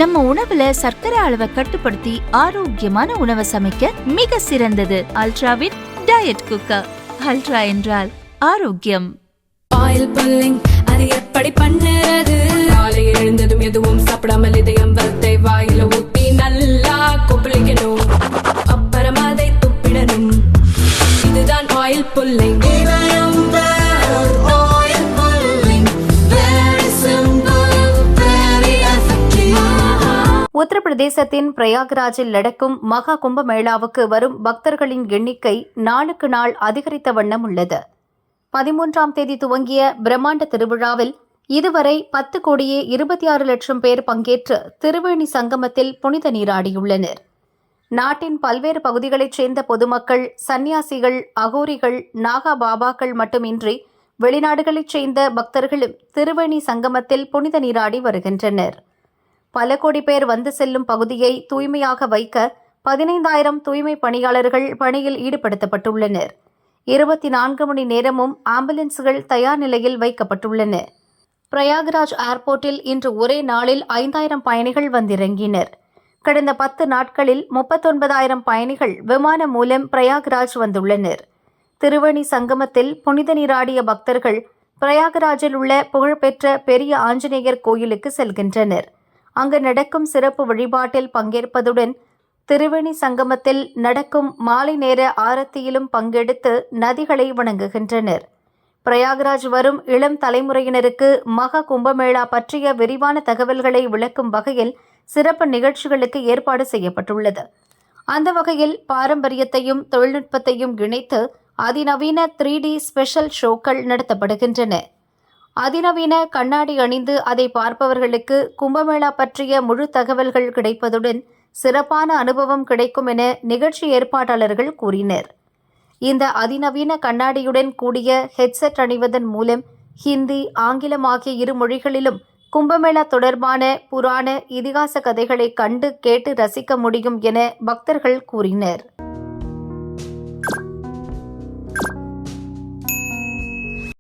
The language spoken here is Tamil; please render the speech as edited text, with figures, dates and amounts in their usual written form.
நம்ம உணவுல சர்க்கரை அளவை கட்டுப்படுத்தி ஆரோக்கியமான உணவை சமைக்க மிக சிறந்தது அல்ட்ராவின் டயட் குக்கர். அல்ட்ரா என்றால் ஆரோக்கியம். ஆயில் புல்லிங் அது எப்படி பண்ணுறது? காலை எழுந்ததும் எதுவும் சாப்பிடாமல் இதயம் வளத்தை வாயில ஊத்தி நல்லா கொப்பளிக்கணும். அப்புறம் அதை துப்பிடணும். இதுதான் ஆயில் புல்லிங். உத்தரப்பிரதேசத்தின் பிரயாக்ராஜில் நடக்கும் மகா கும்பமேளாவுக்கு வரும் பக்தர்களின் எண்ணிக்கை நாளுக்கு நாள் அதிகரித்த வண்ணம் உள்ளது. 13ஆம் தேதி துவங்கிய பிரம்மாண்ட திருவிழாவில் இதுவரை 10,26,00,000 பேர் பங்கேற்று திருவேணி சங்கமத்தில் புனித நீராடியுள்ளனர். நாட்டின் பல்வேறு பகுதிகளைச் சேர்ந்த பொதுமக்கள், சன்னியாசிகள், அகோரிகள், நாகா பாபாக்கள் மட்டுமின்றி வெளிநாடுகளைச் சேர்ந்த பக்தர்களும் திருவேணி சங்கமத்தில் புனித நீராடி வருகின்றனர். பல கோடி பேர் வந்து செல்லும் பகுதியை தூய்மையாக வைக்க 15,000 தூய்மை பணியாளர்கள் பணியில் ஈடுபடுத்தப்பட்டுள்ளனர். 24 மணி நேரமும் ஆம்புலன்ஸ்கள் தயார் நிலையில் வைக்கப்பட்டுள்ளன. பிரயாக்ராஜ் ஏர்போர்ட்டில் இன்று ஒரே நாளில் 5,000 பயணிகள் வந்திறங்கினர். கடந்த 10 நாட்களில் 39,000 பயணிகள் விமானம் மூலம் பிரயாக்ராஜ் வந்துள்ளனர். திருவேணி சங்கமத்தில் புனித நீராடிய பக்தர்கள் பிரயாக்ராஜில் உள்ள புகழ்பெற்ற பெரிய ஆஞ்சநேயர் கோயிலுக்கு செல்கின்றனர். அங்கு நடக்கும் சிறப்பு வழிபாட்டில் பங்கேற்பதுடன் திருவேணி சங்கமத்தில் நடக்கும் மாலை நேர ஆரத்தியிலும் பங்கெடுத்து நதிகளை வணங்குகின்றனர். பிரயாக்ராஜ் வரும் இளம் தலைமுறையினருக்கு மகா கும்பமேளா பற்றிய விரிவான தகவல்களை விளக்கும் வகையில் சிறப்பு நிகழ்ச்சிகளுக்கு ஏற்பாடு செய்யப்பட்டுள்ளது. அந்த வகையில் பாரம்பரியத்தையும் தொழில்நுட்பத்தையும் இணைத்து அதிநவீன 3D ஸ்பெஷல் ஷோக்கள் நடத்தப்படுகின்றன. அதிநவீன கண்ணாடி அணிந்து அதை பார்ப்பவர்களுக்கு கும்பமேளா பற்றிய முழு தகவல்கள் கிடைப்பதுடன் சிறப்பான அனுபவம் கிடைக்கும் என நிகழ்ச்சி ஏற்பாட்டாளர்கள் கூறினர். இந்த அதிநவீன கண்ணாடியுடன் கூடிய ஹெட்செட் அணிவதன் மூலம் ஹிந்தி, ஆங்கிலம் ஆகிய 2 மொழிகளிலும் கும்பமேளா தொடர்பான புராண, இதிகாச கதைகளை கண்டு கேட்டு ரசிக்க முடியும் என பக்தர்கள் கூறினர்.